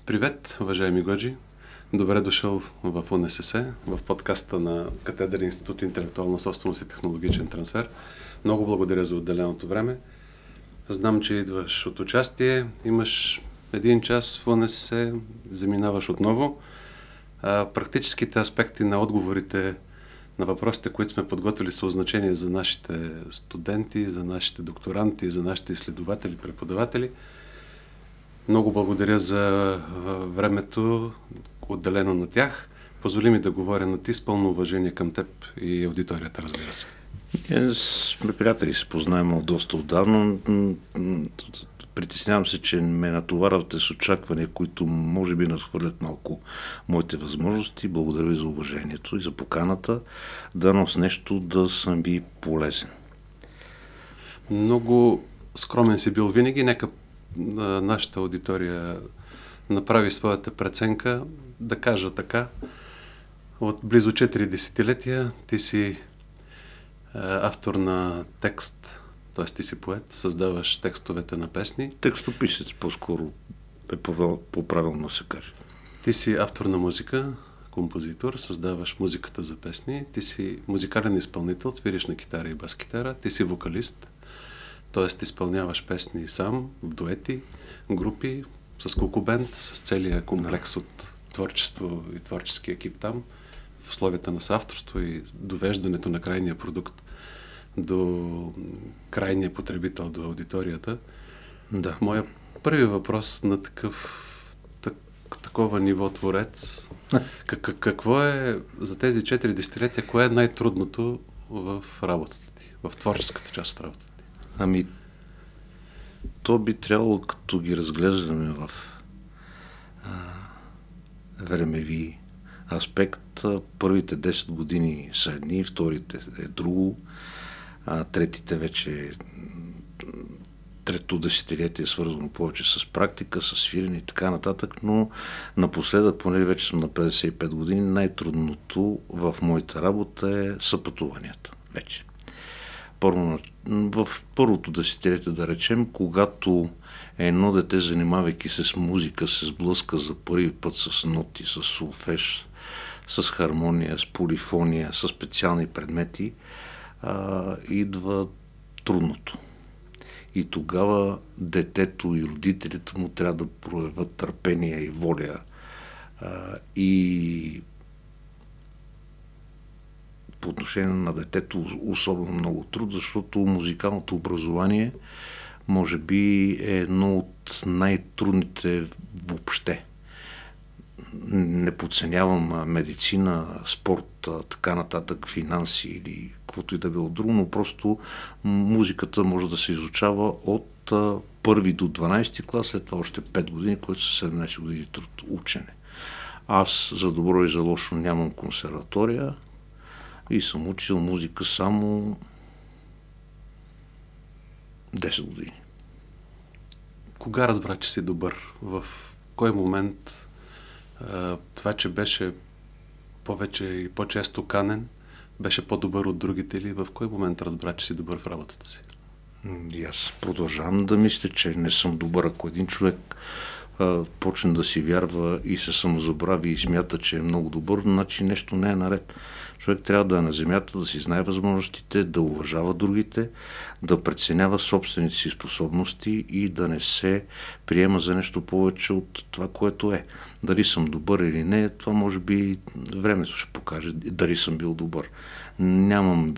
Привет, уважаеми Годжи! Добре дошъл в УНСС, в подкаста на Катедра Институт интелектуална собственост и технологичен трансфер. Много благодаря за отделеното време. Знам, че идваш от участие, имаш 1 час в УНСС, заминаваш отново. Практическите аспекти на отговорите на въпросите, които сме подготвили, са от значение за нашите студенти, за нашите докторанти, за нашите изследователи, преподаватели. Много благодаря за времето, отделено на тях. Позволи ми да говоря на ти с пълно уважение към теб и аудиторията, разбира се. Сме приятели, се познаем от доста отдавна. Притеснявам се, че ме натоварвате с очаквания, които може би надхвърлят малко моите възможности. Благодаря ви за уважението и за поканата. Дано с нещо да съм ви полезен. Много скромен си бил винаги. Нека нашата аудитория направи своята преценка. Да кажа така, от близо 4 десетилетия ти си автор на текст, т.е. ти си поет, създаваш текстовете на песни. Текстописец по-скоро е по-правилно се каже. Ти си автор на музика, композитор, създаваш музиката за песни. Ти си музикален изпълнител, свириш на китара и бас-китара. Ти си вокалист, т.е. изпълняваш песни сам, в дуети, групи, с кукубенд, с целия комплекс от творчество и творчески екип там, в условията на съавторство и довеждането на крайния продукт до крайния потребител, до аудиторията. Да. Моя първи въпрос на такова ниво творец, какво е за тези 4 десетилетия, кое е най-трудното в работата ти, в творческата част от работата ти? То би трябвало, като ги разглеждаме в времеви аспект, първите 10 години са едни, вторите е друго, третите вече трето десетилетие е свързано повече с практика, с свирене и така нататък, но напоследък, понеже вече съм на 55 години, най-трудното в моята работа е съпътуванията вече. В първото десетилетие, да речем, когато едно дете, занимавайки се с музика, се сблъска за първи път с ноти, с солфеж, с хармония, с полифония, с специални предмети, идва трудното. И тогава детето и родителите му трябва да проявят търпение и воля и по отношение на детето особено много труд, защото музикалното образование може би е едно от най-трудните въобще. Не подценявам медицина, спорт, така нататък, финанси или каквото и да било друго, но просто музиката може да се изучава от първи до 12 клас, след това още 5 години, което са 17 години труд, учене. Аз за добро и за лошо нямам консерватория и съм учил музика само 10 години. Кога разбра, че си добър? В кой момент това, че беше повече и по-често канен, беше по-добър от другите или в кой момент разбра, че си добър в работата си? И аз продължавам да мисля, че не съм добър. Ако един човек почне да си вярва и се самозабрави и смята, че е много добър, значи нещо не е наред. Човек трябва да е на земята, да си знае възможностите, да уважава другите, да преценява собствените си способности и да не се приема за нещо повече от това, което е. Дали съм добър или не, това може би времето ще покаже дали съм бил добър. Нямам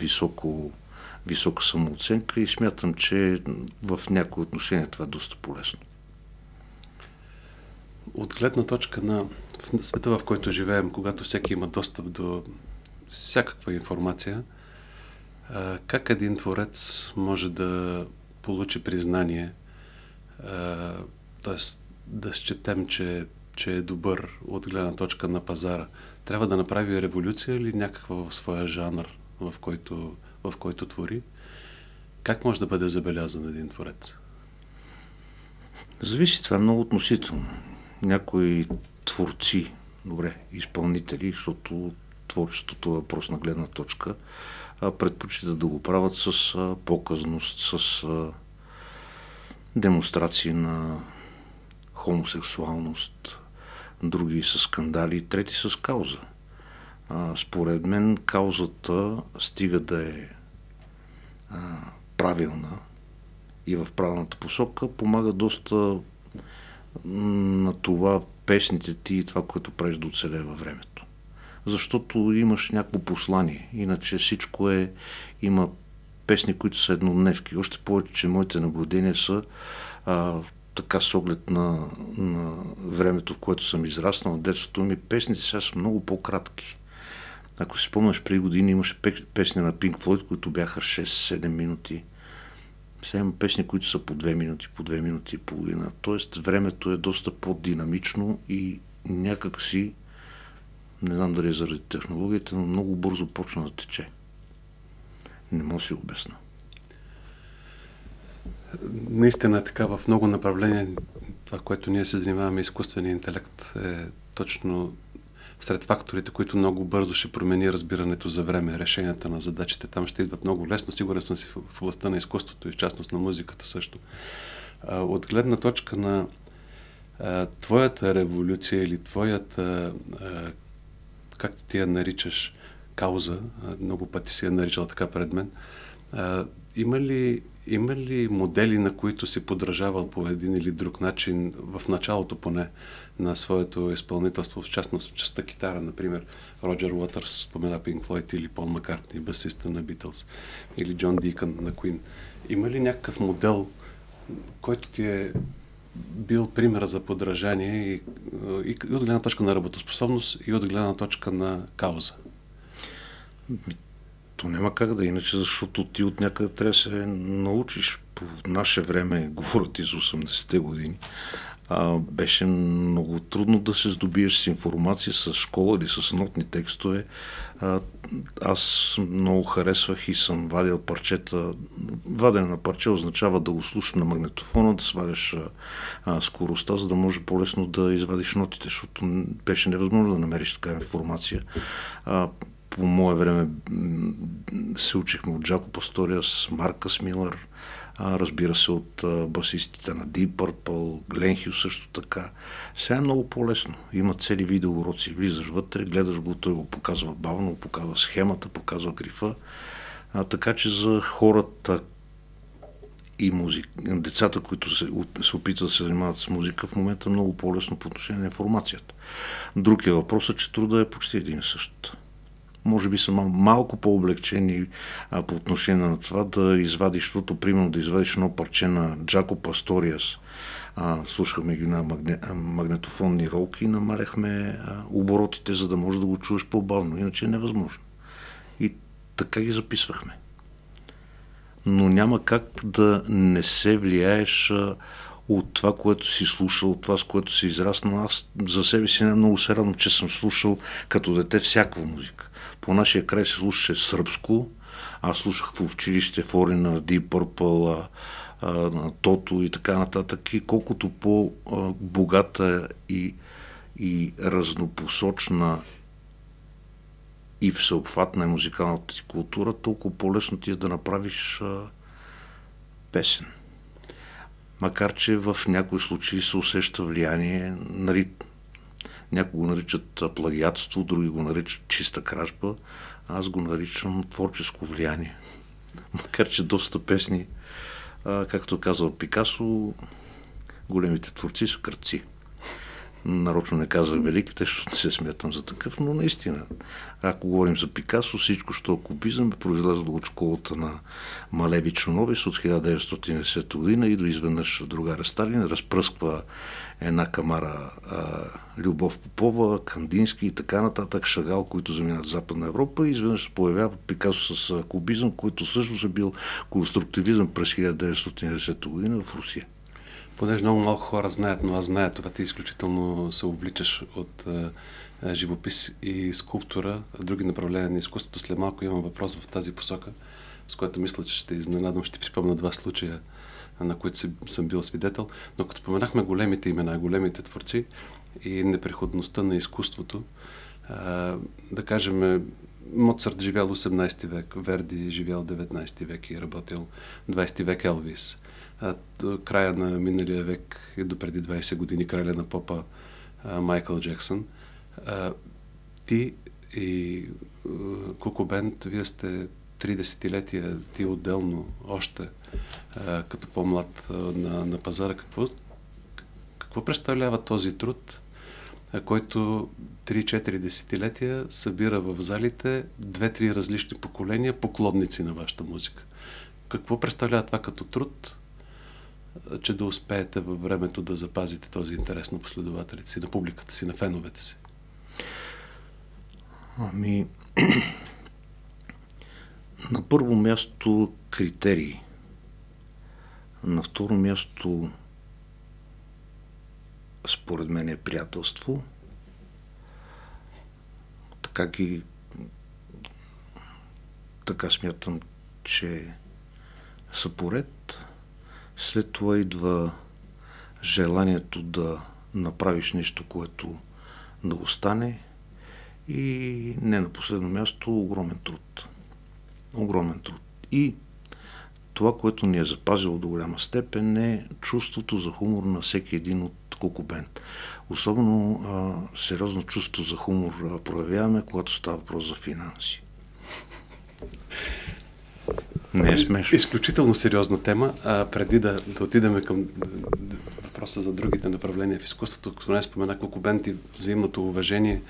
висока самооценка и смятам, че в някои отношения това е доста полезно. От гледна точка на света, в който живеем, когато всеки има достъп до всякаква информация, как един творец може да получи признание, т.е. да счетем, че е добър от гледна точка на пазара? Трябва да направи революция или някаква в своя жанр, в който твори? Как може да бъде забелязан един творец? Зависи, това е много относително. Някои творци, изпълнители, защото творчеството е въпрос на гледна точка, предпочитат да го правят с показност, с демонстрации на хомосексуалност, други с скандали, трети с кауза. Според мен каузата стига да е правилна и в правилната посока, помага доста на това песните ти и това, което правиш да оцелее във времето. Защото имаш някакво послание, иначе всичко има песни, които са еднодневки. Още повече, че моите наблюдения са така с оглед на времето, в което съм израснал, на детството ми, песните сега са много по-кратки. Ако си спомняш, преди години имаше песни на Pink Floyd, които бяха 6-7 минути. Сега има песни, които са по 2 минути, по 2 минути и половина. Тоест времето е доста по-динамично и някак си, не знам дали е заради технологията, но много бързо почна да тече. Не мога да си обясна. Наистина е така, в много направления това, което ние се занимаваме, изкуственият интелект е точно сред факторите, които много бързо ще промени разбирането за време, решенията на задачите. Там ще идват много лесно, сигурен съм си в областта на изкуството и в частност на музиката също. От гледна точка на твоята революция или твоята, както ти я наричаш, кауза, много пъти си я наричал така пред мен, има ли модели, на които си подражавал по един или друг начин, в началото поне, на своето изпълнителство, в частност частта китара, например, Роджер Уотърс спомена Pink Floyd или Пол Маккартни, басиста на Beatles, или Джон Дикън на Queen. Има ли някакъв модел, който ти е бил пример за подражание и от гледна точка на работоспособност и от гледна точка на кауза? То няма как да иначе, защото ти от някъде трябва да се научиш. По наше време, говоря ти за 80-те години, беше много трудно да се здобиеш с информация, с школа или с нотни текстове. Аз много харесвах и съм вадил парчета. Вадене на парче означава да го слушаш на магнитофона, да сваляш скоростта, за да може по-лесно да извадиш нотите, защото беше невъзможно да намериш такава информация. По мое време се учихме от Джако Пасториас, Маркъс Милър, разбира се от басистите на Deep Purple, Глен Хюс също така. Сега е много по-лесно. Има цели видеоуроци. Влизаш вътре, гледаш го, той го показва бавно, показва схемата, показва грифа. Така че за хората и децата, които се опитват да се занимават с музика, в момента е много по-лесно по отношение на информацията. Друг е въпросът, че труда е почти един и същ. Може би са малко по-облегчени по отношение на това да извадиш, защото примерно да извадиш едно парче на Джако Пасториас. Слушахме ги на магнетофонни ролки и намаляхме оборотите, за да можеш да го чуеш по-бавно. Иначе е невъзможно. И така ги записвахме. Но няма как да не се влияеш от това, което си слушал, от това, с което си израснал. Аз за себе си не много се радвам, че съм слушал като дете всякаква музика. По нашия край се слушаше сръбско, аз слушах в училище фори на Deep Purple, на Тото и така нататък. И колкото по-богата и разнопосочна и всеобхватна е музикалната ти култура, толкова по-лесно ти е да направиш песен. Макар че в някои случаи се усеща влияние, някои го наричат плагиатство, други го наричат чиста кражба, аз го наричам творческо влияние. Макар че доста песни, както казал Пикасо, големите творци са крадци. Нарочно не казах великите, защото не се смятам за такъв, но наистина, ако говорим за Пикасо, всичко, що е кубизъм, е произлязло от школата на Малеви Чуновис от 1910 година и до изведнъж другаря Сталин разпръсква една камара Любов Попова, Кандински и така нататък, Шагал, които заминат в Западна Европа и изведнъж се появява Пикасо с кубизъм, който също е бил конструктивизъм през 1910 година в Русия. Понеже много малко хора знаят, но аз зная това, ти изключително се увличаш от живопис и скулптура, други направления на изкуството. След малко имам въпрос в тази посока, с което мисля, че ще изненадам, ще припомня 2 случая, на които съм бил свидетел. Но като споменахме големите имена, големите творци и непреходността на изкуството, да кажем, Моцарт живял 18 век, Верди живял 19 век и работил 20 век Елвис. Края на миналия век и до преди 20 години краля на попа Майкъл Джексън. Ти и Куко Бенд, вие сте 3 десетилетия, ти отделно още като по-млад на пазара. Какво представлява този труд, който 3-4 десетилетия събира в залите 2-3 различни поколения поклонници на вашата музика? Какво представлява това като труд, че да успеете във времето да запазите този интерес на последователите си, на публиката си, на феновете си? На първо място критерии. На второ място според мен е приятелство. Така смятам, че са поред. След това идва желанието да направиш нещо, което да остане, и не на последно място огромен труд. Огромен труд. И това, което ни е запазило до голяма степен, е чувството за хумор на всеки един от Куко Бенд. Особено сериозно чувство за хумор проявяваме, когато става въпрос за финанси. Не е смешно. Изключително сериозна тема. Преди да отидем към въпроса за другите направления в изкуството, като не спомена Куко Бенд и взаимното уважение,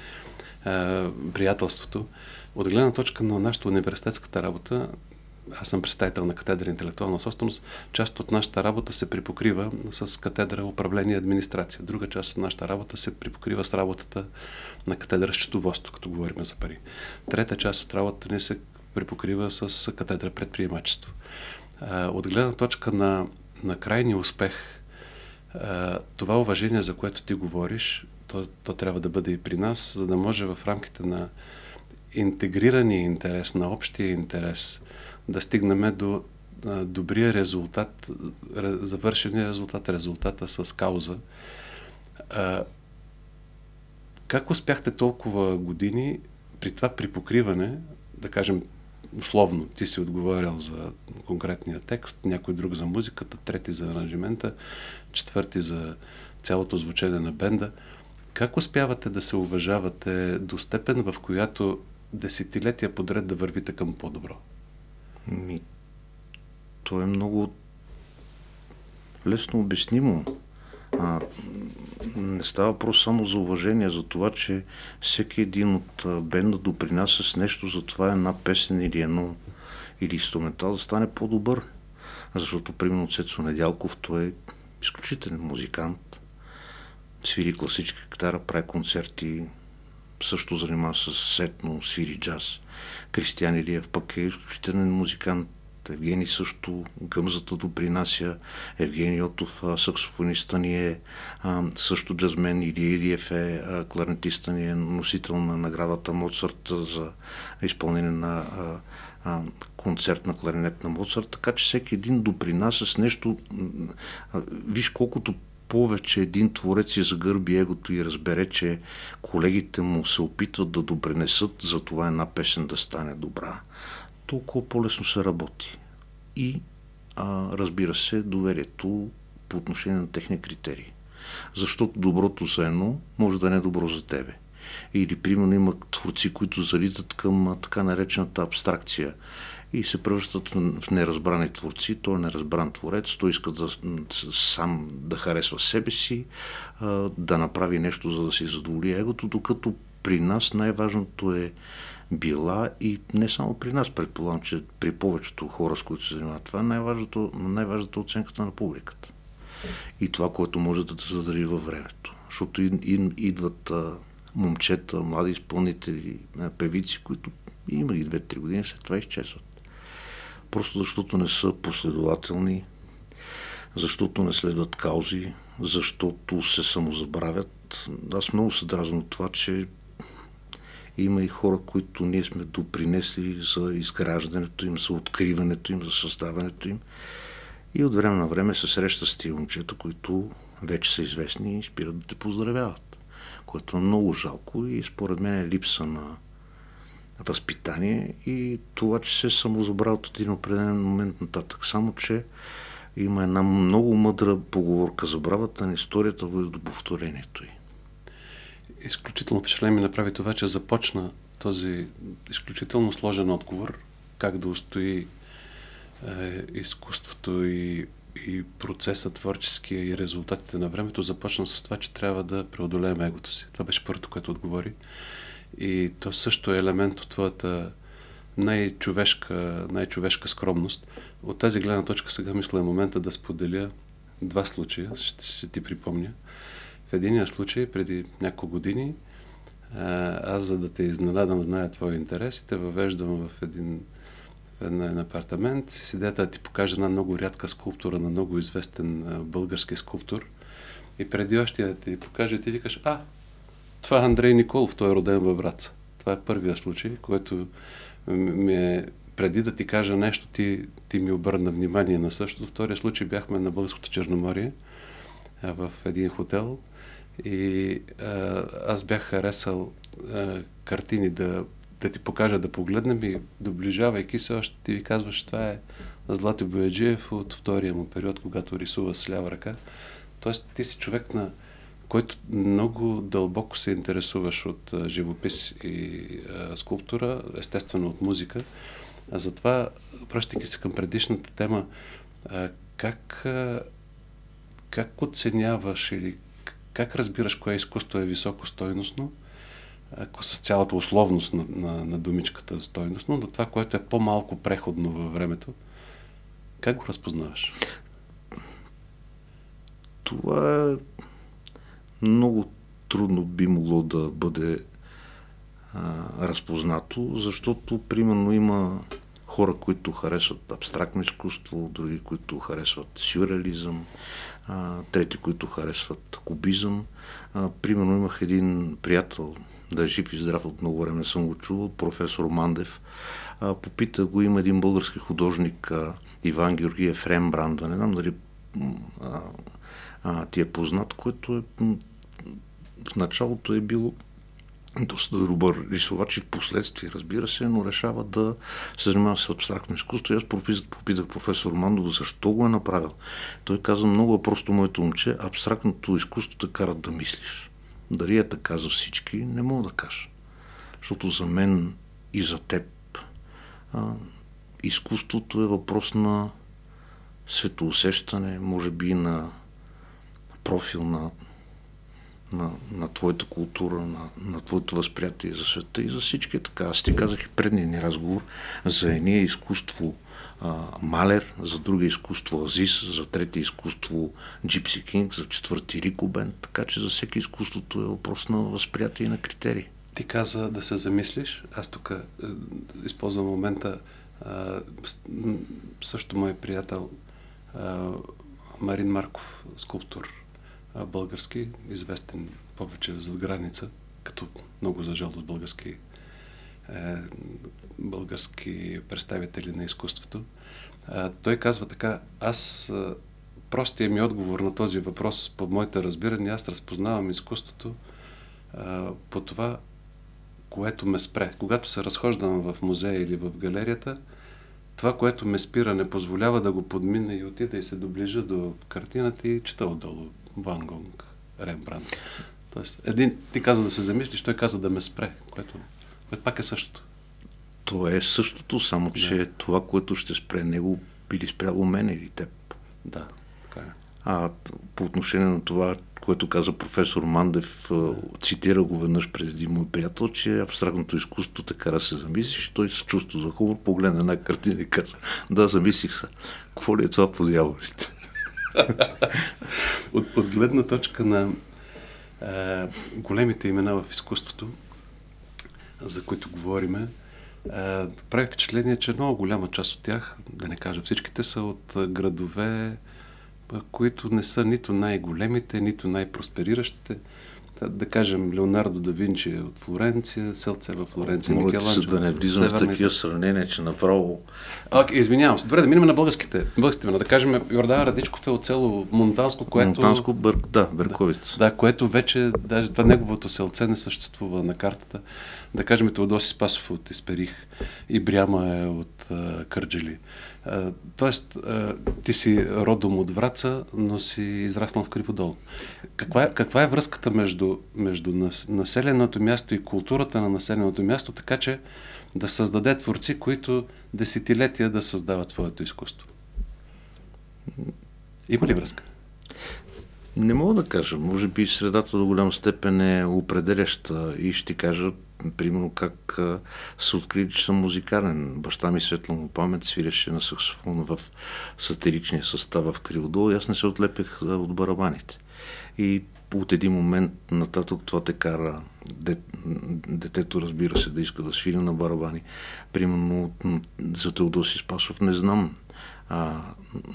приятелството, от гледна точка на нашата университетската работа, аз съм представител на катедра интелектуална собственост, част от нашата работа се припокрива с катедра управление и администрация. Друга част от нашата работа се припокрива с работата на катедра счетоводство, като говорим за пари. Трета част от работата ни се припокрива с катедра предприемачество. От гледна точка на крайния успех, това уважение, за което ти говориш, то трябва да бъде и при нас, за да може в рамките на интегрирания интерес, на общия интерес, да стигнем до добрия резултат, завършения резултат, резултата с кауза. Как успяхте толкова години при това припокриване, да кажем условно, ти си отговорил за конкретния текст, някой друг за музиката, трети за аранжимента, четвърти за цялото звучение на бенда. Как успявате да се уважавате до степен, в която десетилетия подред да вървите към по-добро? То е много лесно обяснимо. Не става въпрос само за уважение, за това, че всеки един от бенда допринася с нещо за това една песен или инструментал да стане по-добър. Защото, примерно, Цецо Недялков, той е изключителен музикант. Свири класическа китара, прави концерти, също занимава с сетно, свири джаз. Кристиян Илиев пък е изключителен музикант. Евгений също, гъмзата допринася. Евгений Отов, саксофониста ни е също джазмен. Илия Илиев е кларнетиста ни, е носител на наградата Моцарт за изпълнение на концерт на кларнет на Моцарт. Така че всеки един допринася с нещо. Виж колкото повече един творец си загърби егото и разбере, че колегите му се опитват да допринесат за това една песен да стане добра, толкова по-лесно се работи. И разбира се, доверието по отношение на техния критерии. Защото доброто за едно може да не е добро за тебе. Или, примерно, има творци, които залитат към така наречената абстракция и се превръщат в неразбрани творци. Той е неразбран творец, той иска сам да харесва себе си, да направи нещо, за да си задоволи егото, докато при нас най-важното е била, и не само при нас, предполагам, че при повечето хора, с които се занимават това, най-важната оценката на публиката. И това, което може да те задържи във времето. Защото идват момчета, млади изпълнители, певици, които има и 2-3 години, след това изчезват. Просто защото не са последователни, защото не следват каузи, защото се самозабравят. Аз много се дразнам от това, че има и хора, които ние сме допринесли за изграждането им, за откриването им, за създаването им. И от време на време се среща с тия момчета, които вече са известни и спират да те поздравяват. Което е много жалко и според мен е липса на възпитание и това, че се самозабравят от един определен момент нататък. Само, че има една много мъдра поговорка: забравата на историята води до повторението й. изключително впечатление ми направи това, че започна този изключително сложен отговор, как да устои изкуството и процесът творческия и резултатите на времето, започна с това, че трябва да преодолеем егото си. Това беше първото, което отговори. И то също е елемент от твоята най-човешка скромност. От тази гледна точка сега мисля е момента да споделя два случая, ще ти припомня. В единия случай, преди няколко години, аз, за да те изненадам, зная твой интерес и те въвеждам в един апартамент с идеята да ти покажа една много рядка скулптура на много известен български скулптор. И преди още да ти покажа, ти викаш: това е Андрей Николов, той е роден във Враца. Това е първия случай, който преди да ти кажа нещо, ти ми обърна внимание на същото. Втория случай бяхме на Българското Черноморие в един хотел и аз бях харесал картини да ти покажа, да погледнем и доближавайки се още ти ви казваш, това е Злати Бояджиев от втория му период, когато рисува с лява ръка. Тоест ти си човек, на който много дълбоко се интересуваш от живопис и скулптура, естествено от музика. А затова, връщайки се към предишната тема, как оценяваш или как разбираш кое изкуство е високостойностно, ако с цялата условност на думичката стойностно, но това, което е по-малко преходно във времето, как го разпознаваш? Това е много трудно би могло да бъде разпознато, защото примерно има хора, които харесват абстрактно изкуство, други, които харесват сюрреализъм, трети, които харесват кубизъм. Примерно имах един приятел, да е жив и здрав, от много време не съм го чувал, професор Мандев. Попита го, има един български художник, Иван Георгиев Рембрандт, не знам дали ти е познат, който е в началото е бил доста добър рисувач и в последствие, разбира се, но решава да се занимава с абстрактно изкуство. И аз попитах професор Мандов защо го е направил. Той каза: много е просто, моето момче, абстрактното изкуство те кара да мислиш. Дали е така за всички, не мога да кажа. Защото за мен и за теб изкуството е въпрос на светоусещане, може би на профил на твоята култура, на твоето възприятие за света и за всички така. Аз ти казах и предния ни разговор, за едния изкуство Малер, за друга изкуство Азис, за трети изкуство Джипси Кинг, за четвърти Рико Бенд, така че за всеки изкуството е въпрос на възприятие и на критерии. Ти каза да се замислиш. Аз тук използвам момента, също мой приятел Марин Марков, скулптор, български, известен повече зад граница, като много за жалост български представители на изкуството. Той казва така: простия ми отговор на този въпрос, по моите разбирания, аз разпознавам изкуството по това, което ме спре. Когато се разхождам в музея или в галерията, това, което ме спира, не позволява да го подмина и отида и се доближа до картината и чета отдолу Ван Гог, Рембрандт. Тоест, ти каза да се замислиш, той каза да ме спре, което пак е същото. То е същото, само че това, което ще спре него, би ли спряло мен или теб? Да, така е. По отношение на това, което каза професор Мандев, цитира го веднъж през един мой приятел, че абстрактното изкуство те кара се замислиш. Той с чувство за хумор погледна една картина и каза: да, замислих се. Какво ли е това по дяволите? От гледна точка на големите имена в изкуството, за които говориме, прави впечатление, че много голяма част от тях, да не кажа всичките, са от градове, които не са нито най-големите, нито най-проспериращите. Да кажем, Леонардо да Винчи е от Флоренция, селце във Флоренция, Микеланджело. Да не влизам в такива сравнения, че направо... Извинявам се. Добре, да минем на българските имена. Да кажем, Йордан Радичков е от село Монтанско, което... Монтанско, Берковица. Да, което вече, даже това неговото селце не съществува на картата. Да кажем, Теодоси Спасов от Исперих и Бряма е от Кърджали. Тоест, ти си родом от Враца, но си израснал в Криводол. Каква е връзката между населеното място и културата на населеното място, така че да създаде творци, които десетилетия да създават своето изкуство? Има ли връзка? Не мога да кажа. Може би средата до голяма степен е определяща и ще кажа, примерно, как се открили, че съм музикален. Баща ми, светла му памет, свиреше на саксофон в сатиричния състав в Криводол и аз не се отлепех от барабаните. И от един момент нататък това те кара детето, разбира се, да иска да свири на барабани. Примерно за Теодоси Спасов не знам.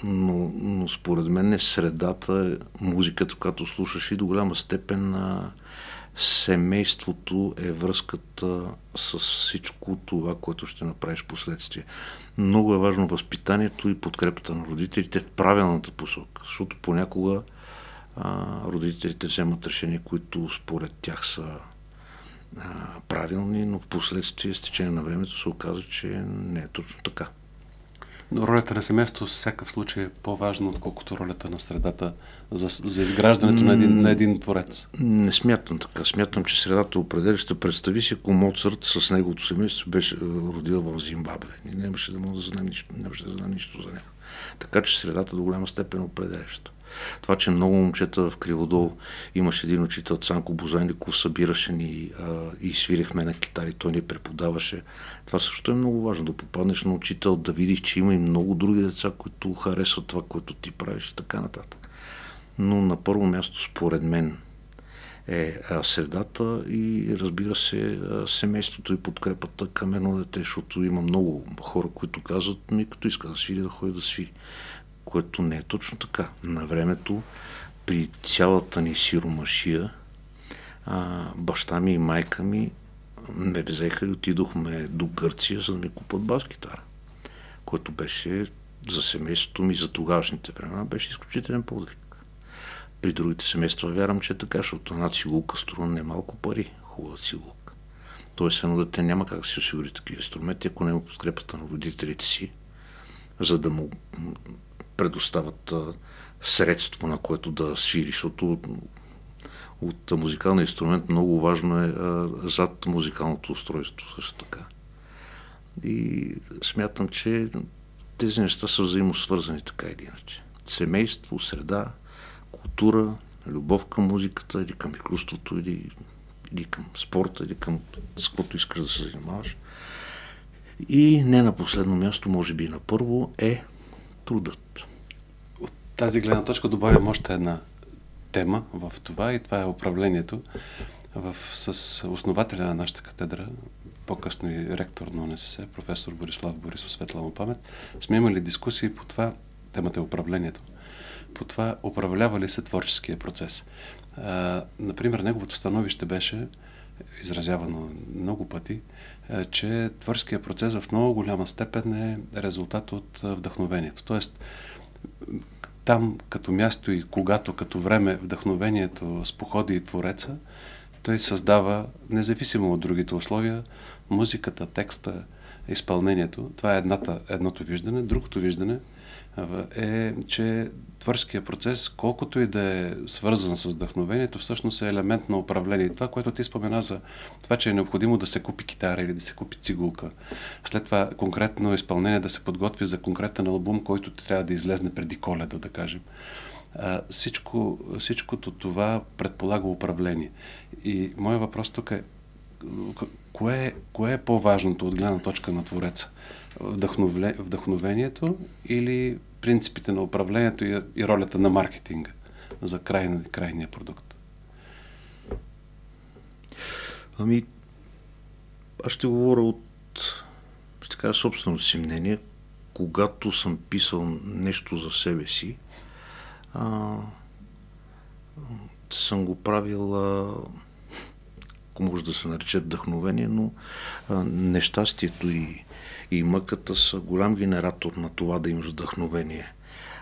Но според мен средата, музиката, която слушаш, и до голяма степен семейството е връзката с всичко това, което ще направиш последствие. Много е важно възпитанието и подкрепата на родителите в правилната посока, защото понякога родителите вземат решения, които според тях са правилни, но в последствие, с течение на времето, се оказа, че не е точно така. Но ролята на семейството в всякакъв случай е по-важна, отколкото ролята на средата за изграждането на един творец. Не смятам така. Смятам, че средата определяща. Представи си, ако Моцарт с неговото семейство беше родил в Зимбабве. Нямаше да може да знае нищо за него. Така че средата до голяма степен е определяща. Това, че много момчета в Криводол, имаше един учител, Цанко Бозайников, събираше ни и свирихме на китари, той ни преподаваше. Това също е много важно, да попаднеш на учител, да видиш, че има и много други деца, които харесват това, което ти правиш и така нататък. Но на първо място, според мен, е средата и, разбира се, семейството и подкрепата към едно дете, защото има много хора, които казват, като иска да свири, да ходи да свири. Което не е точно така. На времето, при цялата ни сиромашия, баща ми и майка ми ме взеха и отидохме до Гърция, за да ми купат бас-гитара, което беше за семейството ми за тогавашните времена беше изключителен подвиг. При другите семейства вярвам, че е така, защото една цигулка струва немалко пари, хубава цигулка. Тоест едно дете няма как да си осигури такива инструменти, ако няма подкрепата на родителите си, за да му предоставят средство, на което да свири, защото от музикалния инструмент много важно е зад музикалното устройство също така. И смятам, че тези неща са взаимосвързани така или иначе. Семейство, среда, култура, любов към музиката или към изкуството, или към спорта, или към с каквото искаш да се занимаваш. И не на последно място, може би на първо, е трудът. От тази гледна точка добавям още една тема в това и това е управлението. С основателя на нашата катедра, по-късно и ректор на УНСС, професор Борислав Борисов, светла му памет, сме имали дискусии по това, темата е управлението, по това управлява ли се творческия процес. Например, неговото становище беше изразявано много пъти, че творческия процес в много голяма степен е резултат от вдъхновението. Тоест, там като място и когато като време вдъхновението споходи и твореца, той създава, независимо от другите условия, музиката, текста, изпълнението. Това е едното виждане. Другото виждане е, че творческия процес, колкото и да е свързан с вдъхновението, всъщност е елемент на управление. Това, което ти спомена за това, че е необходимо да се купи китара или да се купи цигулка. След това конкретно изпълнение да се подготви за конкретен албум, който трябва да излезне преди Коледа, да кажем. Всичкото това предполага управление. И моят въпрос тук е, кое е по-важното от гледна точка на твореца? Вдъхновението или принципите на управлението и ролята на маркетинга за крайния продукт? Аз ще говоря ще кажа собственото си мнение. Когато съм писал нещо за себе си, съм го правил, ако може да се нарече вдъхновение, но нещастието и мъката са голям генератор на това да имаш вдъхновение.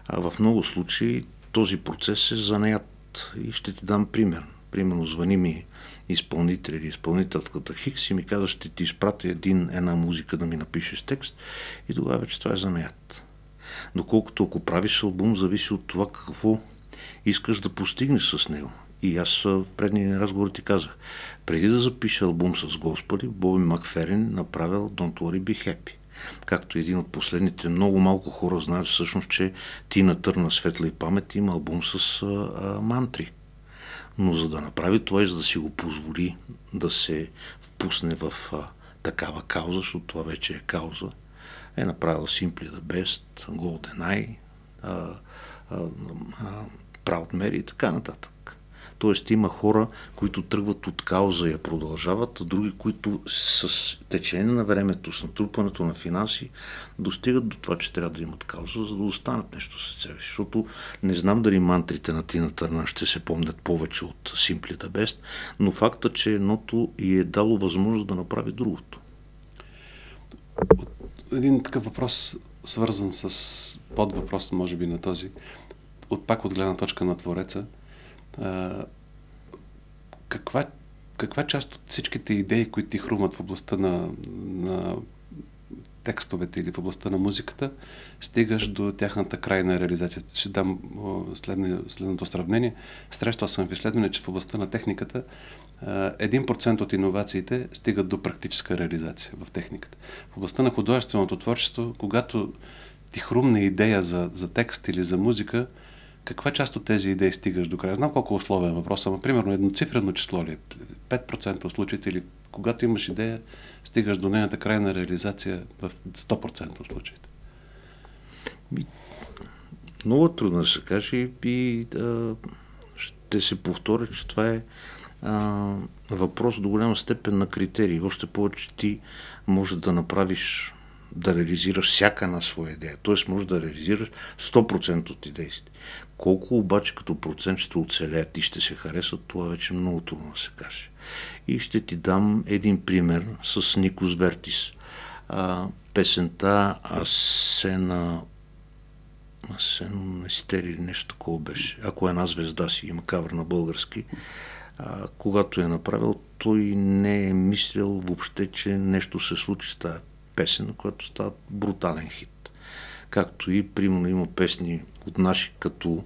В много случаи този процес е занаят. И ще ти дам пример. Примерно звъни ми изпълнител или изпълнителката Хикс и ми каза, ще ти изпратя една музика да ми напишеш текст и тогава вече това е занаят. Доколкото ако правиш албум, зависи от това какво искаш да постигнеш с него. И аз в предния разговор ти казах, преди да запиша албум с Госпали, Боби Макферин направил Don't Worry Be Happy. Както един от последните, много малко хора знаят всъщност, че Тина Търна, светла и памет, има албум с мантри. Но за да направи това и за да си го позволи да се впусне в такава кауза, защото това вече е кауза, е направила Simply the Best, GoldenEye, Proud Mary и така нататък. Тоест има хора, които тръгват от кауза и я продължават, а други, които с течение на времето, с натрупването на финанси, достигат до това, че трябва да имат кауза, за да останат нещо със себе. Защото не знам дали мантрите на Тина Търна ще се помнят повече от Simply the Best, но факта, че едното й е дало възможност да направи другото. Един такъв въпрос, свързан с подвъпрос, може би на този, пак от гледна точка на твореца, каква част от всичките идеи, които ти хрумват в областта на текстовете или в областта на музиката, стигаш до тяхната крайна реализация? Ще дам следното сравнение. Срещал съм в изследване, че в областта на техниката 1% от иновациите стигат до практическа реализация в техниката. В областта на художественото творчество, когато ти хрумне идея за текст или за музика, каква част от тези идеи стигаш до края? Знам колко условен въпрос, ама примерно едноцифрено число ли? 5% от случаите или когато имаш идея, стигаш до нейната крайна реализация в 100% от случаите? Много трудно да се каже и ще се повторя, че това е въпрос до голяма степен на критерии. Още повече ти може да направиш, да реализираш всяка една своя идея. Т.е. може да реализираш 100% от идеите. Колко обаче като процент ще оцелеят и ще се харесат, това вече много трудно да се каже. И ще ти дам един пример с Никос Вертис. Песента Асена Местери или нещо такова беше. Ако една звезда си, има кавър на български. Когато е направил, той не е мислил въобще, че нещо се случи с тази песен, която става брутален хит. Както и, примерно, има песни от наши, като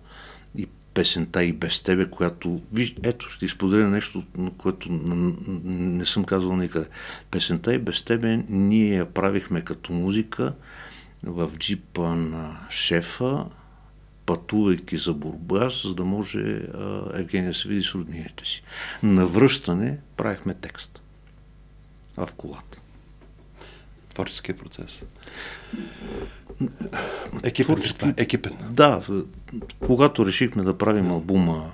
и песента И без тебе, която... Ето, ще изподеля нещо, което не съм казал никъде. Песента И без тебе ние я правихме като музика в джипа на шефа, пътувайки за Бургас, за да може Евгения да се види с роднините си. На връщане правихме текст. В колата. Творческия процес. Екипен. Да, когато решихме да правим албума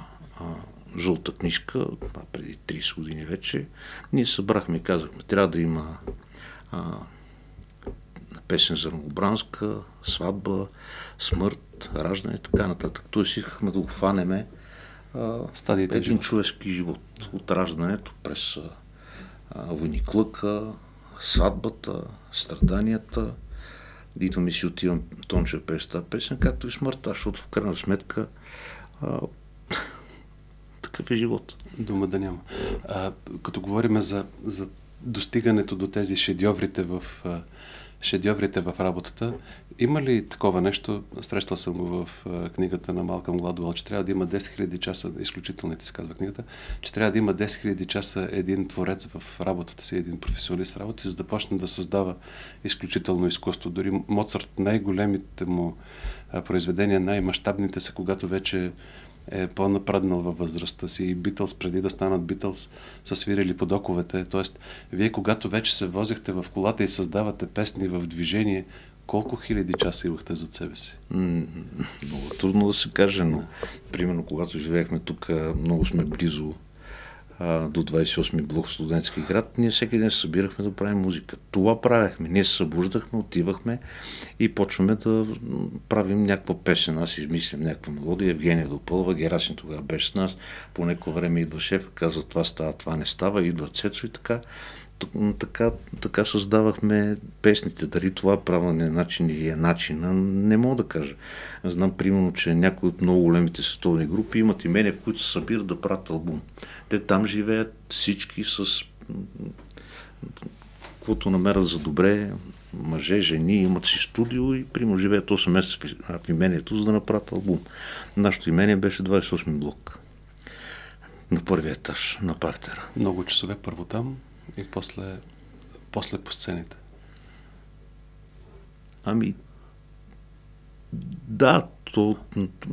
Жълта книжка, преди 30 години вече, ние събрахме и казахме, трябва да има песен за Новобранска, сватба, смърт, раждане и така нататък. Тоест искахме да го хванеме един човешки живот. От раждането през войниклъка, сватбата, страданията. Идваме си отивам Тонче през тази песен, както и смъртта, защото в крайна сметка такъв е живот. Дума да няма. Като говорим за достигането до тези шедьоврите в работата, има ли такова нещо? Срещал съм го в книгата на Малкъм Гладуел, че трябва да има 10 000 часа, изключителните се казва книгата, че трябва да има 10 000 часа един творец в работата си, един професионалист в работа, за да почне да създава изключително изкуство. Дори Моцарт, най-големите му произведения, най-мащабните са, когато вече е по-напреднал във възрастта си, и Битълс, преди да станат Битълс, са свирили по доковете. Тоест, вие когато вече се возехте в колата и създавате песни в движение, колко хиляди часа имахте зад себе си? Много трудно да се каже, но примерно когато живеехме тук, много сме близо до 28-ми блок в Студентски град, ние всеки ден се събирахме да правим музика. Това правехме. Ние се събуждахме, отивахме и почваме да правим някаква песен. Аз измислям някаква мелодия, Евгения допълва, Герасим тогава беше с нас, по някакво време идва шеф, казва това става, това не става, идва Цецо и така създавахме песните. Дали това е правилният начин или е начина, не мога да кажа. Знам, примерно, че някои от много големите световни групи имат имения, в които се събират да правят албум. Те там живеят всички с каквото намерят за добре, мъже, жени, имат си студио и примерно живеят 8 месеца в имението, за да направят албум. Нашето имение беше 28 блок. На първия етаж, на партера. Много часове първо там и после по сцените. Ами, да,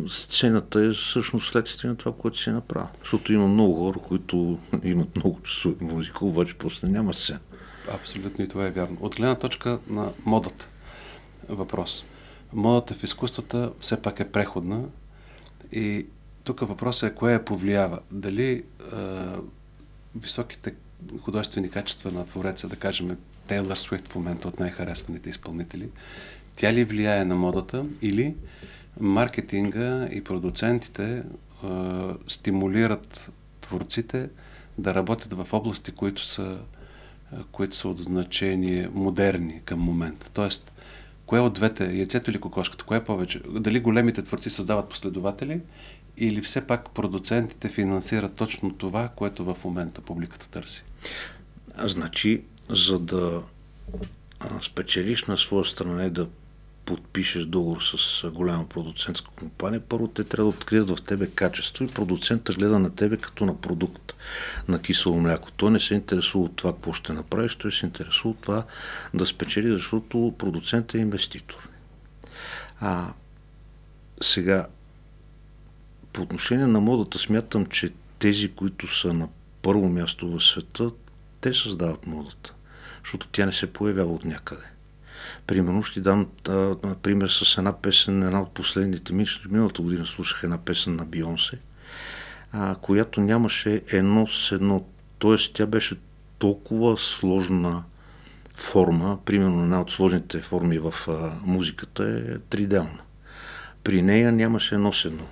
сцената е всъщност следствие на това, което си е направил. Защото има много хора, които имат много часове музика, обаче после няма сцена. Абсолютно и това е вярно. От гледна точка на модата въпрос. Модата в изкуствата все пак е преходна и тук въпросът е кое я повлиява. Дали високите художествени качества на твореца, да кажем Тейлър Суифт в момента от най-харесваните изпълнители, тя ли влияе на модата или маркетинга и продуцентите стимулират творците да работят в области, които са от значение модерни към момента. Тоест, кое от двете, яйцето или кокошката, кое е повече? Дали големите творци създават последователи или все пак продуцентите финансират точно това, което в момента публиката търси? Значи, за да спечелиш на своя страна и да подпишеш договор с голяма продуцентска компания, първо те трябва да открият в тебе качество и продуцентът гледа на тебе като на продукт на кисело мляко. Той не се интересува от това, какво ще направиш, той се интересува от това да спечели, защото продуцентът е инвеститор. Сега, по отношение на модата, смятам, че тези, които са на първо място в света, те създават модата, защото тя не се появява от някъде. Примерно ще дам пример с една песен, една от последните миналата година слушах една песен на Бионсе, която нямаше едно с едно, т.е. тя беше толкова сложна форма, примерно една от сложните форми в музиката е триделна. При нея нямаше едно с едно.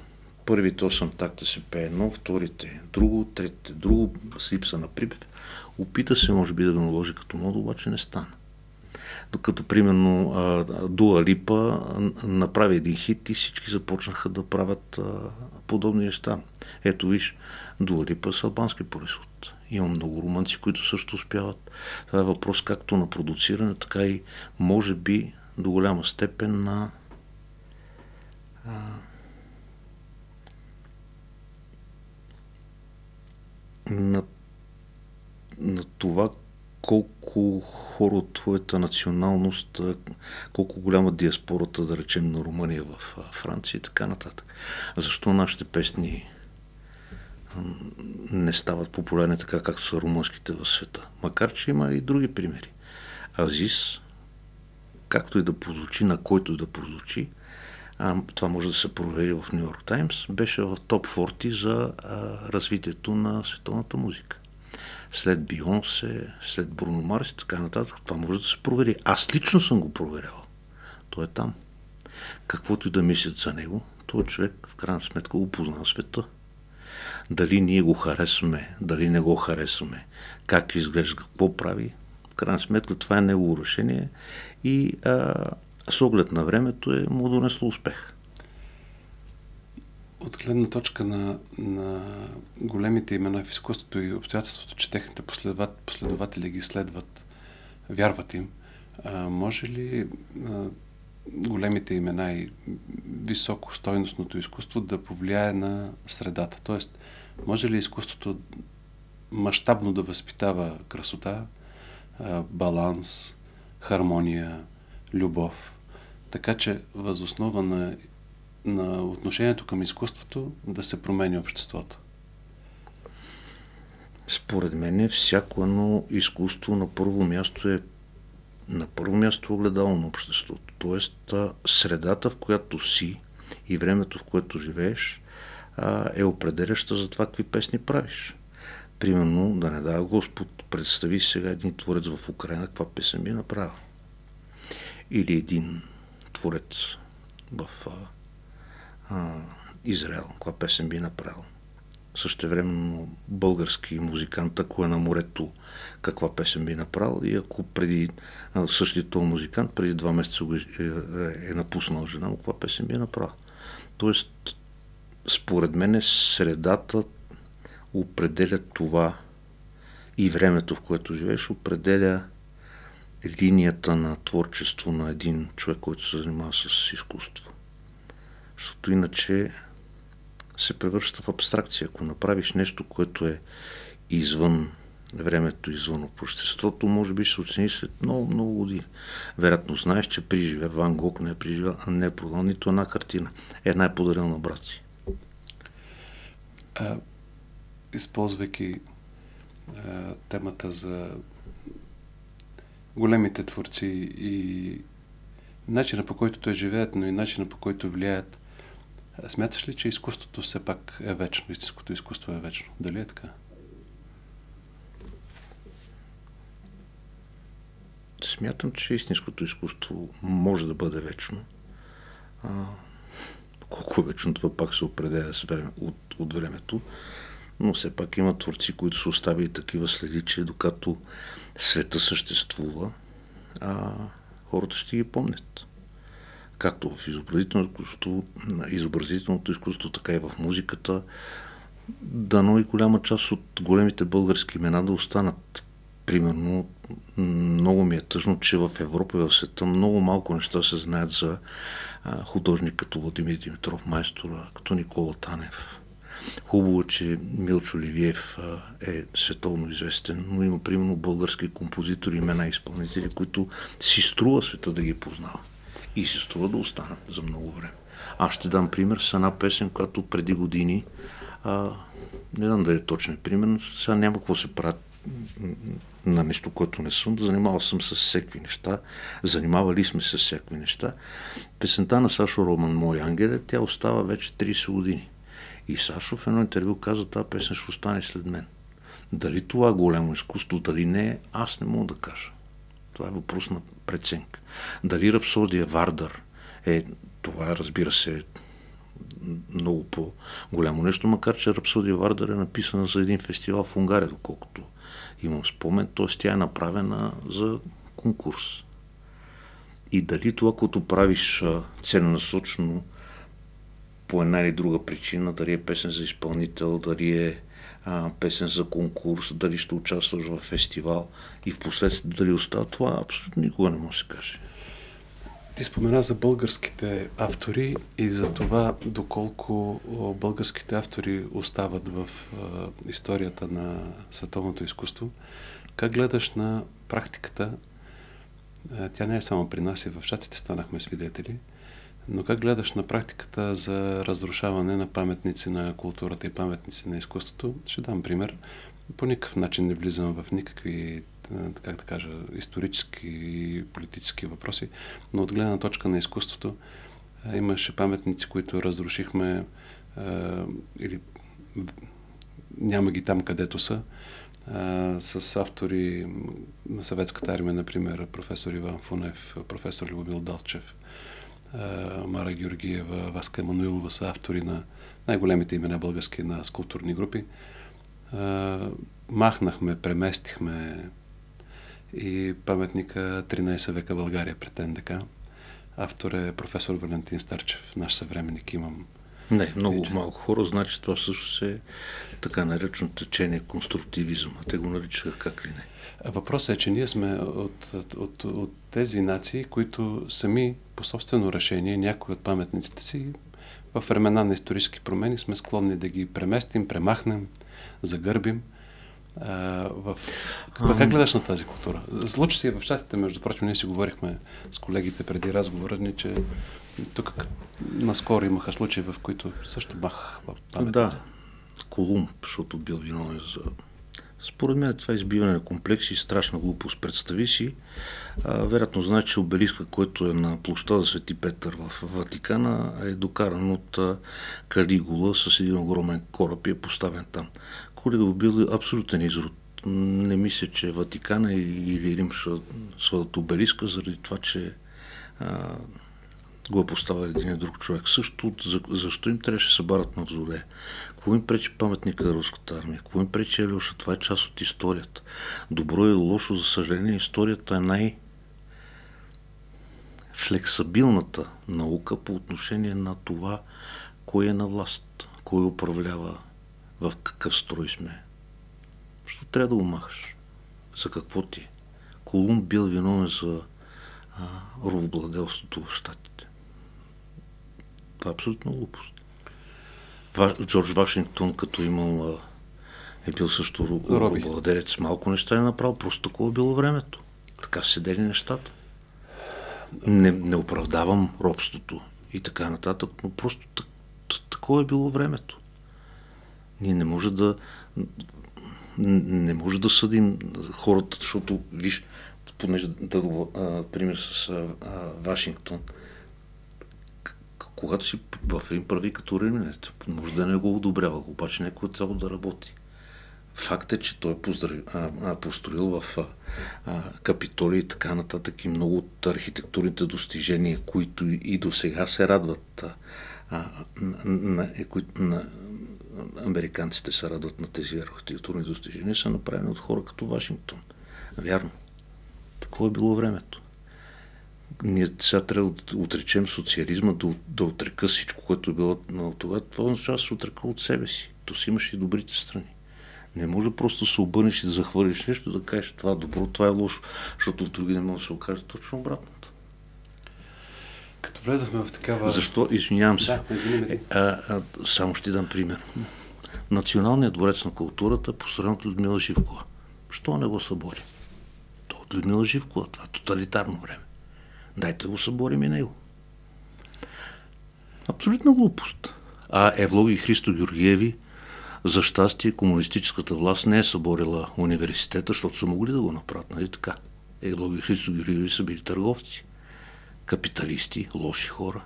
Първите 8 такта се пее едно, вторите друго, третите друго, с липса на припев. Опита се, може би, да го наложи като мода, обаче не стана. Докато, примерно, Дуа Липа направи един хит и всички започнаха да правят подобни неща. Ето виж, Дуа Липа с албански произход. Има много румънци, които също успяват. Това е въпрос както на продуциране, така и може би до голяма степен на това колко хора от твоята националност, колко голяма диаспората, да речем, на Румъния в Франция и така нататък. Защо нашите песни не стават популярни така, както са румънските в света? Макар че има и други примери. Азис, както и да прозвучи, на който и да прозвучи, това може да се провери в Ню Йорк Таймс, беше в топ 40 за развитието на световната музика. След Бионсе, след Бруно Марс и така нататък, това може да се провери. Аз лично съм го проверял. Той е там. Каквото и да мислят за него, този човек в крайна сметка го познава света. Дали ние го харесваме, дали не го харесваме, как изглежда, какво прави, в крайна сметка това е негово решение и с оглед на времето му донесло успех. От гледна точка на големите имена в изкуството и обстоятелството, че техните последователи ги следват, вярват им, може ли големите имена и високостойностното изкуство да повлияе на средата? Тоест, може ли изкуството мащабно да възпитава красота, баланс, хармония, любов, така че въз основа на отношението към изкуството да се промени обществото? Според мен всяко едно изкуство на първо място огледало на обществото. Тоест средата, в която си и времето, в което живееш, е определяща за това какви песни правиш. Примерно, да не дава Господ, представи сега един творец в Украина, каква песен би направил. Или един творец в Израел, каква песен би направил. Същевременно български музикант, ако е на морето, каква песен би направил, и ако преди същия този музикант, преди 2 месеца е напуснал жена му, каква песен би направил. Тоест, според мен средата определя това и времето, в което живееш, определя линията на творчество на един човек, който се занимава с изкуство. Защото иначе се превръща в абстракция. Ако направиш нещо, което е извън времето, извън обществото, може би ще оцени след много, много години. Вероятно знаеш, че при живе Ван Гог не е преживял, а не е продал нито една картина. Една е подарил на брат си. Използвайки темата за големите творци и начина, по който той живеят, но и начина, по който влияят, смяташ ли, че изкуството все пак е вечно? Истинското изкуство е вечно? Дали е така? Смятам, че истинското изкуство може да бъде вечно. Колко е вечно, това пак се определя от времето. Но все пак има творци, които са оставили такива следи, че докато света съществува, хората ще ги помнят. Както в изобразителното изкуство, така и в музиката. Дано и голяма част от големите български имена да останат. Примерно, много ми е тъжно, че в Европа и в света много малко неща се знаят за художник като Владимир Димитров, майстора, като Никола Танев. Хубаво, че Милчо Ливиев е световно известен, но има примерно български композитори, имена и изпълнители, които си струва света да ги познава. И си струва да останат за много време. Аз ще дам пример с една песен, която преди години, не знам дали е точен пример, но сега няма какво се прави на нещо, което не съм. Занимавал съм с всякакви неща. Занимавали сме се с всякакви неща. Песента на Сашо Роман "Мой ангел", тя остава вече 30 години. И Сашо в едно интервю каза, тази песен ще остане след мен. Дали това е голямо изкуство, дали не е, аз не мога да кажа. Това е въпрос на преценка. Дали Рапсодия Вардър това разбира се, много по-голямо нещо, макар че Рапсодия Вардър е написана за един фестивал в Унгария, доколкото имам спомен, т.е. тя е направена за конкурс. И дали това, което правиш целенасочено по една или друга причина, дали е песен за изпълнител, дали е песен за конкурс, дали ще участваш в фестивал и впоследствие дали остава, това абсолютно никога не може да се каже. Ти спомена за българските автори и за това доколко българските автори остават в историята на световното изкуство. Как гледаш на практиката? Тя не е само при нас, и в щатите станахме свидетели, но как гледаш на практиката за разрушаване на паметници на културата и паметници на изкуството? Ще дам пример. По никакъв начин не влизам в никакви, как да кажа, исторически и политически въпроси, но от гледна точка на изкуството имаше паметници, които разрушихме или няма ги там, където са, с автори на съветската армия, например, професор Иван Фунев, професор Любомил Далчев, Мара Георгиева, Васка Емануилова са автори на най-големите имена български на скулптурни групи. Махнахме, преместихме и паметника 13 века България пред НДК. Автор е професор Валентин Старчев, наш съвременник. Имам. Не, много малко хора, значи това също е така наречено течение конструктивизъм, а те го наричаха как ли не. Въпросът е, че ние сме от тези нации, които сами по собствено решение, някои от паметниците си, в времена на исторически промени сме склонни да ги преместим, премахнем, загърбим. Как гледаш на тази култура? Случи си в щатите, между прочим, ние си говорихме с колегите преди разговора ни, че тук наскоро имаха случаи, в които също бах паметници. Да, Колумб, защото бил виновен за... Според мен това избиване на комплекси и страшна глупост. Представи си, вероятно знаеш, че обелиска, който е на площада Свети Петър в Ватикана, е докаран от Калигула с един огромен кораб и е поставен там. Калигула бил абсолютен изрод. Не мисля, че Ватикана или Рим ще слагат обелиска, заради това, че го е поставил един друг човек. Също, защо им трябваше да се събарат мавзолея? Какво им пречи паметника на руската армия? Какво им пречи Алеша? Това е част от историята. Добро и лошо, за съжаление, историята е най-флексабилната наука по отношение на това, кой е на власт, кой управлява, в какъв строй сме. Защо трябва да го махаш? За какво ти е? Колумб бил виновен за робовладелството в щатите. Това е абсолютно глупост. Джордж Вашингтон, като е бил също робовладелец, малко неща е направил, просто такова било времето. Така седели нещата. Не оправдавам робството и така нататък, но просто такова е било времето. Ние не може да съдим хората, защото, виж, понеже пример с Вашингтон, когато си в Рим прави като римлянец, може да не го одобрява, обаче някой трябва да работи. Факт е, че той е построил в Капитолий и така нататък и много от архитектурните достижения, които и до сега се радват на американците се радват на тези архитектурни достижения, са направени от хора като Вашингтон. Вярно. Такова е било времето. Ние сега трябва да отречем социализма, да отрека всичко, което е било на това. Това означава да се отрека от себе си. То си имаш и добрите страни. Не може просто да се обърнеш и да захвърлиш нещо, да кажеш това е добро, това е лошо, защото в други не може да се окаже точно обратното. Като влезахме в такава... Защо? Извинявам се. Да, извинявайте. Само ще дам пример. Националният дворец на културата е построен от Людмила Живкова. Що не го събори? То от Людмила Живкова. Това е тоталитарно време. Дайте го съборим и него. Абсолютна глупост. Евлоги и Христо Георгиеви, за щастие, комунистическата власт не е съборила университета, защото са могли да го направят, нали така? Евлоги и Христо Георгиеви са били търговци, капиталисти, лоши хора.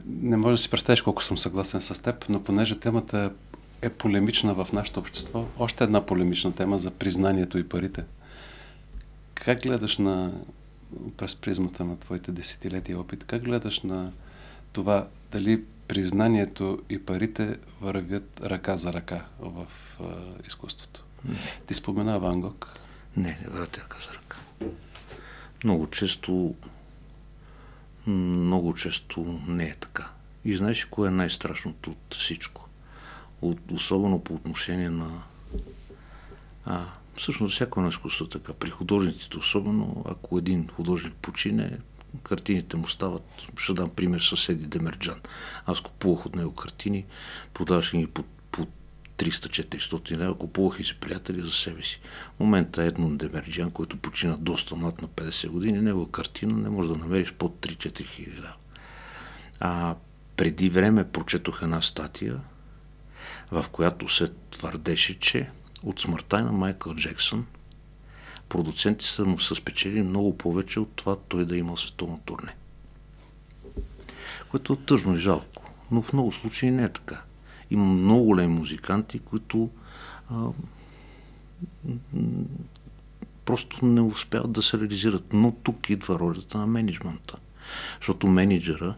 Не може да си представиш колко съм съгласен с теб, но понеже темата е полемична в нашето общество, още една полемична тема за признанието и парите. Как гледаш през призмата на твоите десетилетия опит, как гледаш на това дали признанието и парите вървят ръка за ръка в изкуството? Ти спомена Ван Гог. Не вървят ръка за ръка. Много често не е така. И знаеш кое е най-страшното от всичко? Особено по отношение на... всъщност всяко едно изкуство така. При художниците особено, ако един художник почине, картините му стават... Ще дам пример с Еди Демерджан. Аз купувах от него картини, продаваше ги по 300-400 лева, купувах и си приятели за себе си. В момента Едмунд Демерджан, който почина доста млад на 50 години, негова картина не може да намериш под 3-4 хиляди лева. Преди време прочетох една статия, в която се твърдеше, че от смъртта на Майкъл Джексън продуценти са му спечели много повече от това той да има световно турне. Което е тъжно и жалко, но в много случаи не е така. Има много големи музиканти, които просто не успяват да се реализират. Но тук идва ролята на мениджмънта. Защото менеджера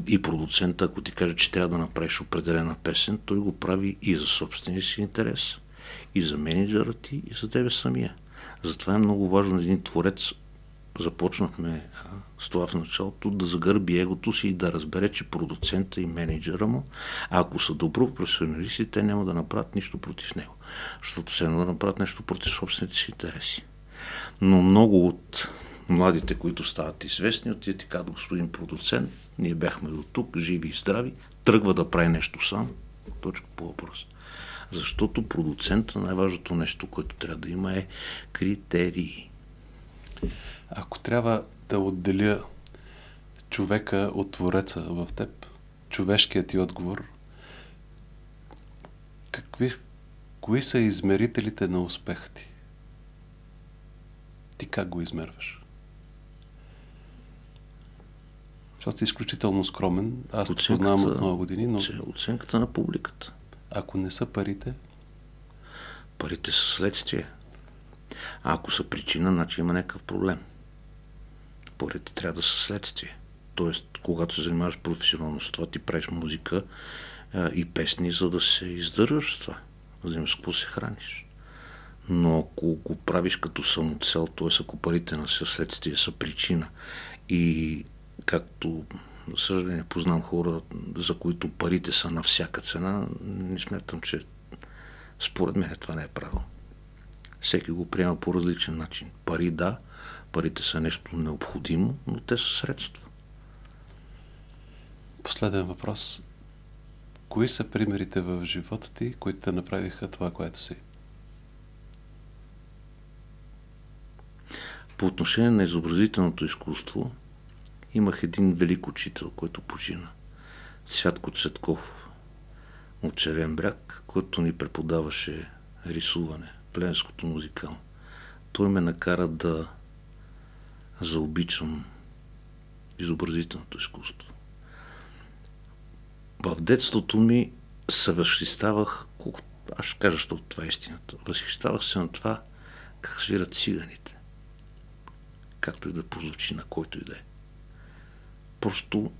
и продуцента, ако ти каже, че трябва да направиш определена песен, той го прави и за собствения си интерес, и за менеджера ти, и за тебе самия. Затова е много важно един творец, започнахме с това в началото, да загърби егото си и да разбере, че продуцента и менеджера му, ако са добро професионалисти, те няма да направят нищо против него. Защото се да направят нещо против собствените си интереси. Но много от младите, които стават известни, от тия ти казват, господин продуцент, ние бяхме до тук, живи и здрави, тръгва да прави нещо сам, точка по въпрос. Защото продуцента, най-важното нещо, което трябва да има е критерии. Ако трябва да отделя човека от твореца в теб, човешкият ти отговор, кои са измерителите на успех ти? Ти как го измерваш? Защото си изключително скромен. Аз те познавам от много години, но... Оценката на публиката. Ако не са парите? Парите са следствие. А ако са причина, значи има някакъв проблем. Парите трябва да са следствие. Тоест, когато се занимаваш професионално с това, ти правиш музика и песни, за да се издържаш с това. За да имаш с какво се храниш. Но ако го правиш като самоцел, т.е. ако парите на следствие са причина и както, за съжаление, познам хора, за които парите са на всяка цена, не смятам, че според мен това не е правилно. Всеки го приема по различен начин. Пари да, парите са нещо необходимо, но те са средства. Последен въпрос. Кои са примерите в живота ти, които те направиха това, което си? По отношение на изобразителното изкуство, имах един велик учител, който почина. Цвятко Цветков от Червен бряг, който ни преподаваше рисуване, плевенското музикално. Той ме накара да заобичам изобразителното изкуство. В детството ми се възхищавах, аз ще кажа, защото това е истината, възхищавах се на това как свират циганите. Както и да прозвучи на който и да е. Просто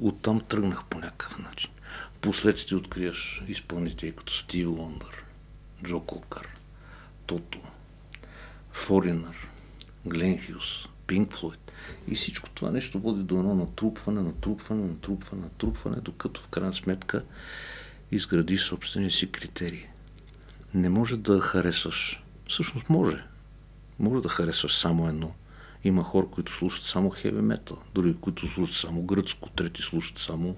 оттам тръгнах по някакъв начин. Впоследствие откриваш изпълнители като Стиви Уондър, Джо Кокър, Тото, Форинър, Глен Хюс, Пинк Флойд. И всичко това нещо води до едно натрупване, докато в крайна сметка изгради собствения си критерии. Не може да харесваш. Всъщност може. Може да харесваш само едно. Има хора, които слушат само хеви метал, други, които слушат само гръцко, трети слушат само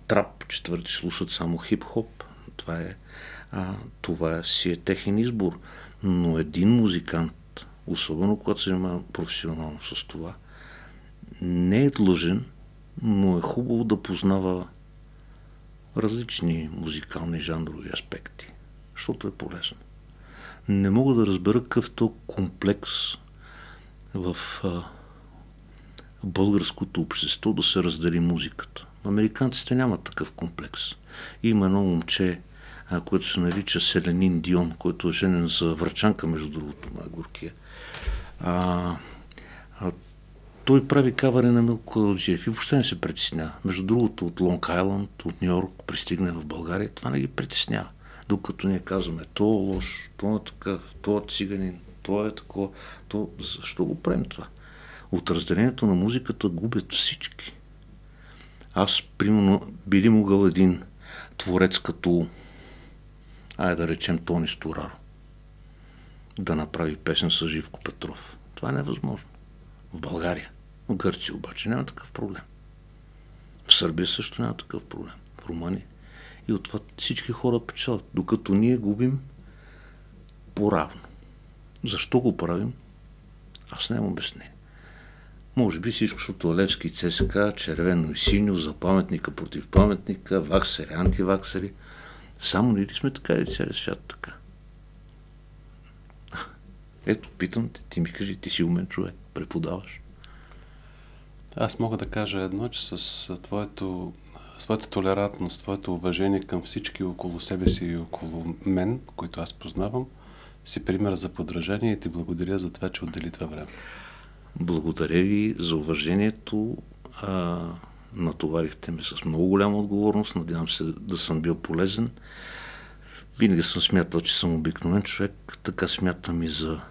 трап, четвърти слушат само хип-хоп. Това си е техен избор. Но един музикант, особено когато се занимава професионално с това, не е длъжен, но е хубаво да познава различни музикални жанрови аспекти, защото е полезно. Не мога да разбера какъв то комплекс в българското общество да се раздели музиката. Американците нямат такъв комплекс. Има едно момче, което се нарича Селенин Дион, който е женен за врачанка, между другото, горкия. Той прави кавари на Милко Калджиев и въобще не се притеснява. Между другото, от Лонг Айланд, от Нью Йорк, пристигне в България, това не ги притеснява. Докато ние казваме, то е лош, то е такъв, то е циганин, то е такова, то защо го правим това? От разделението на музиката губят всички. Аз, примерно, би ли могъл един творец като, да речем, Тони Стораро, да направи песен с Живко Петров? Това е невъзможно. В България. В Гърция обаче няма такъв проблем. В Сърбия също няма такъв проблем. В Румъния. И от това всички хора печелят, докато ние губим по-равно. Защо го правим? Аз нямам обяснение. Може би всичко, защото Левски и ЦСКА, червено и синьо, за паметника против паметника, ваксери, антиваксери. Само ли сме така или целият свят така? Ето, питам те, ти ми кажи, ти си умен човек, преподаваш. Аз мога да кажа едно, че с своята толерантност, твоето уважение към всички около себе си и около мен, които аз познавам, си пример за подражание и ти благодаря за това, че отдели това време. Благодаря ви за уважението. Натоварихте ме с много голяма отговорност. Надявам се да съм бил полезен. Винаги съм смятал, че съм обикновен човек. Така смятам и за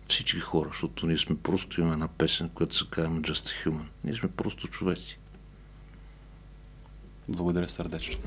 всички хора, защото ние сме просто, имаме една песен, която се казва Just a Human. Ние сме просто човеци. Благодаря сърдечно.